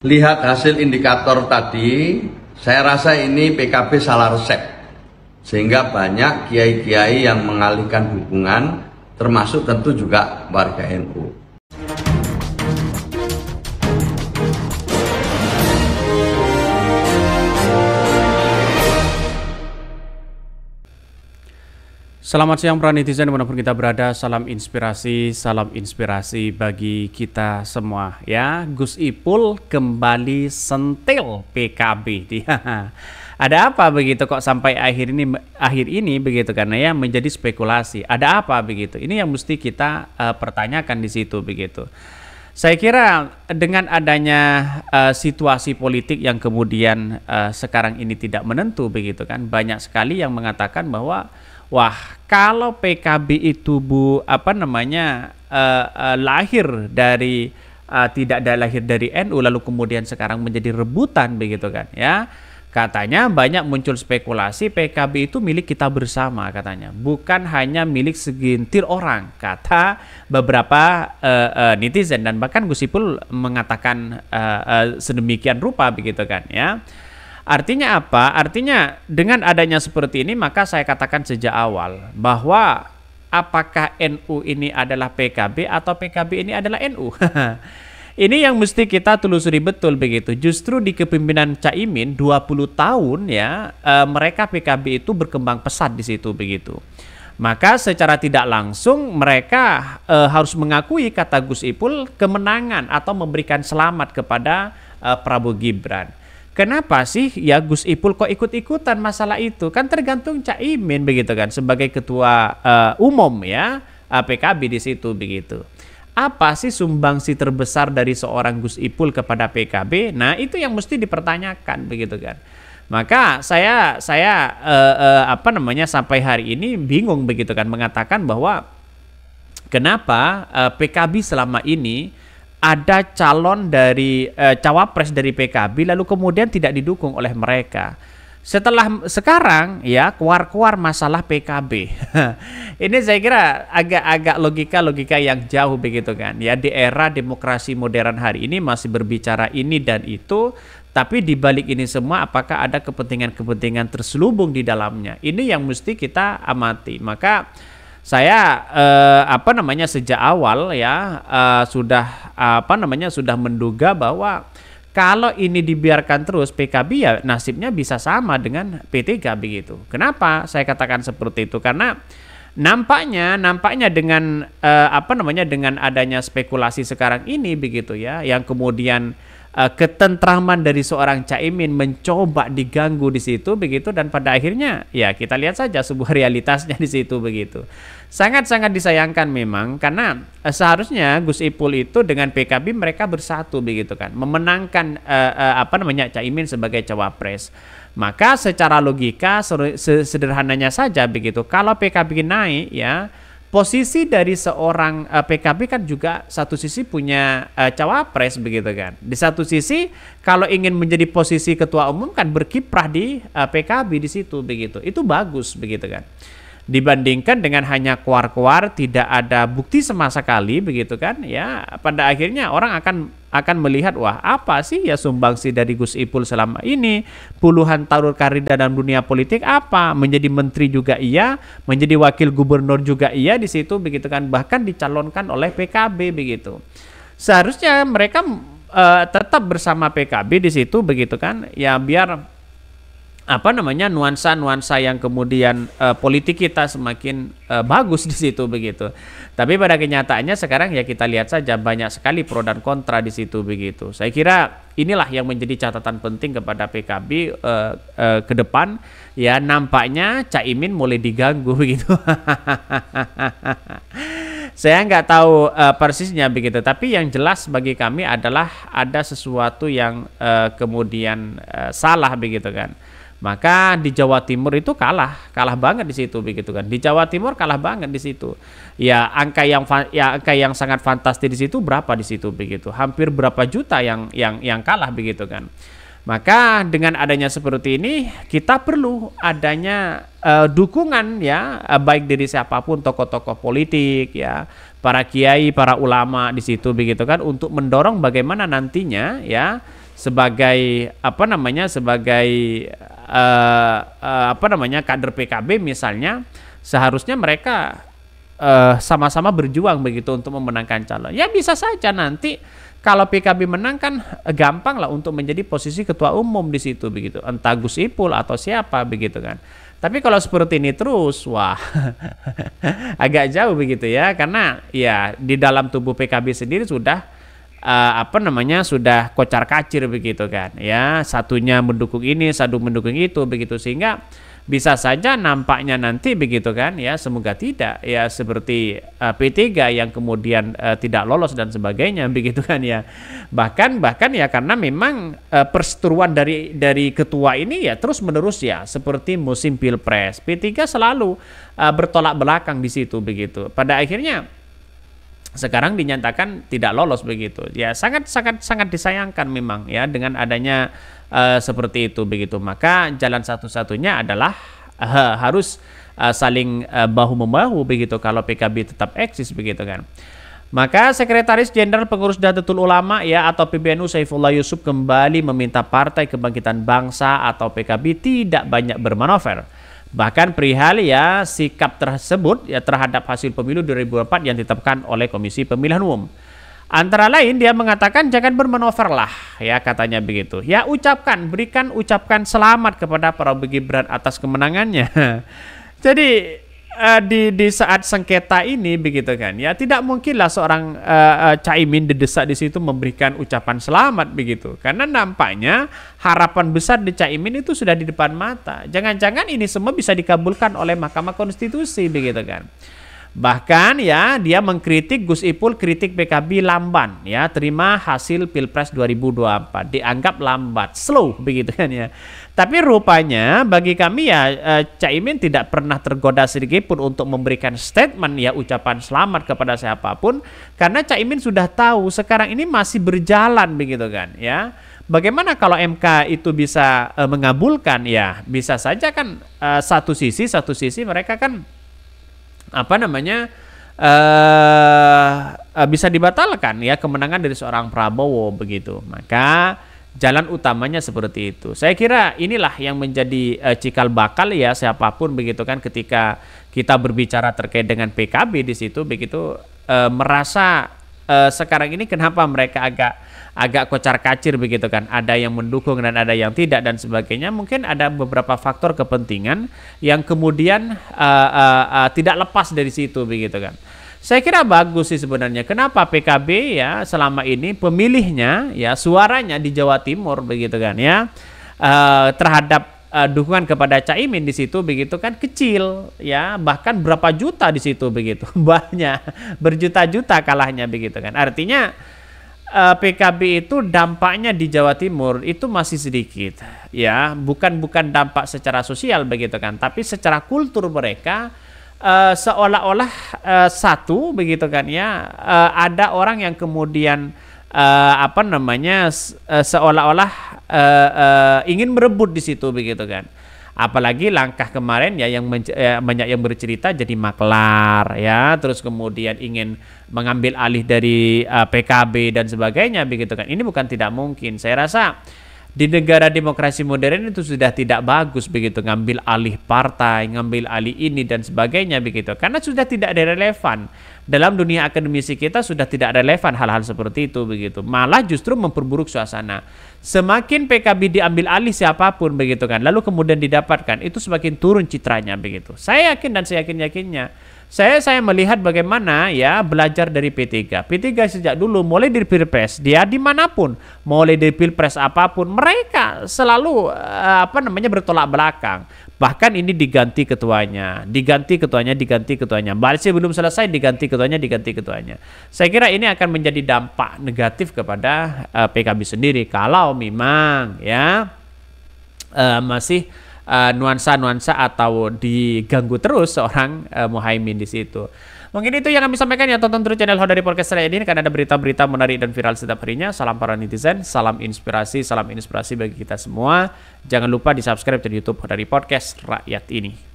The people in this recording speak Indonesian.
Lihat hasil indikator tadi, saya rasa ini PKB salah resep. Sehingga banyak kiai-kiai yang mengalihkan dukungan, termasuk tentu juga warga NU. Selamat siang para netizen dimanapun kita berada, salam inspirasi bagi kita semua ya. Gus Ipul kembali sentil PKB. Ada apa begitu kok sampai akhir ini begitu, karena ya menjadi spekulasi. Ada apa begitu? Ini yang mesti kita pertanyakan di situ begitu. Saya kira dengan adanya situasi politik yang kemudian sekarang ini tidak menentu begitu kan, banyak sekali yang mengatakan bahwa wah, kalau PKB itu lahir dari lahir dari NU lalu kemudian sekarang menjadi rebutan begitu kan ya. Katanya banyak muncul spekulasi PKB itu milik kita bersama katanya, bukan hanya milik segelintir orang, kata beberapa netizen, dan bahkan Gus Ipul mengatakan sedemikian rupa begitu kan ya. Artinya apa? Artinya dengan adanya seperti ini maka saya katakan sejak awal bahwa apakah NU ini adalah PKB atau PKB ini adalah NU? Ini yang mesti kita telusuri betul begitu. Justru di kepemimpinan Caimin 20 tahun ya, mereka PKB itu berkembang pesat di situ begitu. Maka secara tidak langsung mereka harus mengakui, kata Gus Ipul, kemenangan atau memberikan selamat kepada Prabowo Gibran. Kenapa sih ya Gus Ipul kok ikut-ikutan masalah itu? Kan tergantung Caimin begitu kan sebagai ketua umum ya PKB di situ begitu. Apa sih sumbangsi terbesar dari seorang Gus Ipul kepada PKB? Nah, itu yang mesti dipertanyakan begitu kan. Maka saya sampai hari ini bingung begitu kan mengatakan bahwa kenapa PKB selama ini ada calon dari cawapres dari PKB lalu kemudian tidak didukung oleh mereka. Setelah sekarang ya keluar masalah PKB. Ini saya kira agak logika yang jauh begitu kan. Ya di era demokrasi modern hari ini masih berbicara ini dan itu, tapi di balik ini semua apakah ada kepentingan-kepentingan terselubung di dalamnya? Ini yang mesti kita amati. Maka saya sejak awal ya sudah menduga bahwa kalau ini dibiarkan terus PKB ya nasibnya bisa sama dengan P3 begitu. Kenapa saya katakan seperti itu? Karena nampaknya dengan dengan adanya spekulasi sekarang ini begitu ya, yang kemudian ketentraman dari seorang Caimin mencoba diganggu di situ begitu, dan pada akhirnya ya kita lihat saja sebuah realitasnya di situ begitu. Sangat-sangat disayangkan memang, karena seharusnya Gus Ipul itu dengan PKB mereka bersatu begitu kan, memenangkan Caimin sebagai cawapres. Maka secara logika sederhananya saja begitu, kalau PKB naik ya, posisi dari seorang PKB kan juga satu sisi punya cawapres begitu kan. Di satu sisi kalau ingin menjadi posisi ketua umum kan berkiprah di PKB di situ begitu. Itu bagus begitu kan. Dibandingkan dengan hanya keluar tidak ada bukti sama sekali begitu kan ya, pada akhirnya orang akan melihat wah apa sih ya sumbangsi dari Gus Ipul selama ini, puluhan tahun karir dalam dunia politik, apa menjadi menteri juga iya, menjadi wakil gubernur juga iya di situ begitu kan, bahkan dicalonkan oleh PKB begitu. Seharusnya mereka tetap bersama PKB di situ begitu kan ya, biar nuansa yang kemudian politik kita semakin bagus di situ begitu. Tapi pada kenyataannya sekarang ya kita lihat saja banyak sekali pro dan kontra di situ begitu. Saya kira inilah yang menjadi catatan penting kepada PKB ke depan ya, nampaknya Caimin mulai diganggu begitu. Saya nggak tahu persisnya begitu, tapi yang jelas bagi kami adalah ada sesuatu yang kemudian salah begitu kan. Maka di Jawa Timur itu kalah banget di situ begitu kan. Di Jawa Timur kalah banget di situ. Ya angka yang sangat fantastis di situ berapa di situ begitu. Hampir berapa juta yang kalah begitu kan. Maka dengan adanya seperti ini kita perlu adanya dukungan ya, baik dari siapapun, tokoh-tokoh politik ya, para kiai, para ulama di situ begitu kan, untuk mendorong bagaimana nantinya ya sebagai kader PKB misalnya, seharusnya mereka sama-sama berjuang begitu untuk memenangkan calon. Ya bisa saja nanti kalau PKB menang kan gampang lah untuk menjadi posisi ketua umum di situ begitu, entah Gus Ipul atau siapa begitu kan. Tapi kalau seperti ini terus, wah agak jauh begitu ya, karena ya di dalam tubuh PKB sendiri sudah sudah kocar-kacir begitu kan ya, satunya mendukung ini, satu mendukung itu begitu, sehingga bisa saja nampaknya nanti begitu kan ya, semoga tidak ya seperti P3 yang kemudian tidak lolos dan sebagainya begitu kan ya, bahkan ya karena memang perseteruan dari ketua ini ya terus menerus ya, seperti musim Pilpres P3 selalu bertolak belakang di situ begitu, pada akhirnya sekarang dinyatakan tidak lolos begitu ya, sangat disayangkan memang ya dengan adanya seperti itu begitu. Maka jalan satu-satunya adalah harus saling bahu-membahu begitu kalau PKB tetap eksis begitu kan. Maka Sekretaris Jenderal Pengurus Nahdlatul Ulama ya atau PBNU Saifullah Yusuf kembali meminta Partai Kebangkitan Bangsa atau PKB tidak banyak bermanuver. Bahkan perihal ya sikap tersebut ya terhadap hasil pemilu 2024 yang ditetapkan oleh Komisi Pemilihan Umum. Antara lain dia mengatakan jangan bermanuver lah ya, katanya begitu. Ya ucapkan selamat kepada Prabowo Gibran atas kemenangannya. Jadi di saat sengketa ini begitu kan ya, tidak mungkinlah seorang Caimin didesak di situ memberikan ucapan selamat begitu, karena nampaknya harapan besar di Caimin itu sudah di depan mata. Jangan-jangan ini semua bisa dikabulkan oleh Mahkamah Konstitusi begitu kan. Bahkan ya dia mengkritik Gus Ipul, kritik PKB lamban ya, terima hasil Pilpres 2024 dianggap lambat, slow begitu kan ya. Tapi rupanya bagi kami ya Caimin tidak pernah tergoda sedikit pun untuk memberikan statement ya ucapan selamat kepada siapapun, karena Caimin sudah tahu sekarang ini masih berjalan begitu kan ya. Bagaimana kalau MK itu bisa mengabulkan ya, bisa saja kan satu sisi mereka kan bisa dibatalkan ya kemenangan dari seorang Prabowo begitu. Maka jalan utamanya seperti itu. Saya kira inilah yang menjadi cikal bakal ya siapapun begitu kan, ketika kita berbicara terkait dengan PKB di situ begitu, merasa sekarang ini kenapa mereka agak kocar-kacir begitu kan, ada yang mendukung dan ada yang tidak dan sebagainya. Mungkin ada beberapa faktor kepentingan yang kemudian tidak lepas dari situ begitu kan. Saya kira bagus sih sebenarnya. Kenapa PKB ya selama ini pemilihnya ya suaranya di Jawa Timur begitu kan ya terhadap dukungan kepada Caimin di situ begitu kan kecil ya, bahkan berapa juta di situ begitu, banyak berjuta-juta kalahnya begitu kan. Artinya PKB itu dampaknya di Jawa Timur itu masih sedikit ya, bukan dampak secara sosial begitu kan, tapi secara kultur mereka seolah-olah satu begitu kan ya, ada orang yang kemudian seolah-olah ingin merebut di situ begitu kan. Apalagi langkah kemarin ya yang banyak yang bercerita jadi maklar ya, terus kemudian ingin mengambil alih dari PKB dan sebagainya begitu kan. Ini bukan tidak mungkin. Saya rasa di negara demokrasi modern itu sudah tidak bagus begitu ngambil alih partai, ngambil alih ini dan sebagainya begitu, karena sudah tidak ada relevan. Dalam dunia akademisi kita sudah tidak relevan hal-hal seperti itu begitu, malah justru memperburuk suasana. Semakin PKB diambil alih siapapun begitu kan, lalu kemudian didapatkan, itu semakin turun citranya begitu. Saya yakin dan saya yakinnya saya melihat bagaimana ya belajar dari P3 sejak dulu mulai dari Pilpres, dia dimanapun mulai dari Pilpres apapun mereka selalu bertolak belakang. Bahkan ini diganti ketuanya. Masih belum selesai diganti ketuanya. Saya kira ini akan menjadi dampak negatif kepada PKB sendiri kalau memang ya masih nuansa-nuansa atau diganggu terus seorang Muhaimin di situ. Mungkin itu yang kami sampaikan ya, tonton terus channel Hodari Podcast saya ini karena ada berita-berita menarik dan viral setiap harinya. Salam para netizen, salam inspirasi bagi kita semua. Jangan lupa di subscribe di YouTube Hodari Podcast Rakyat ini.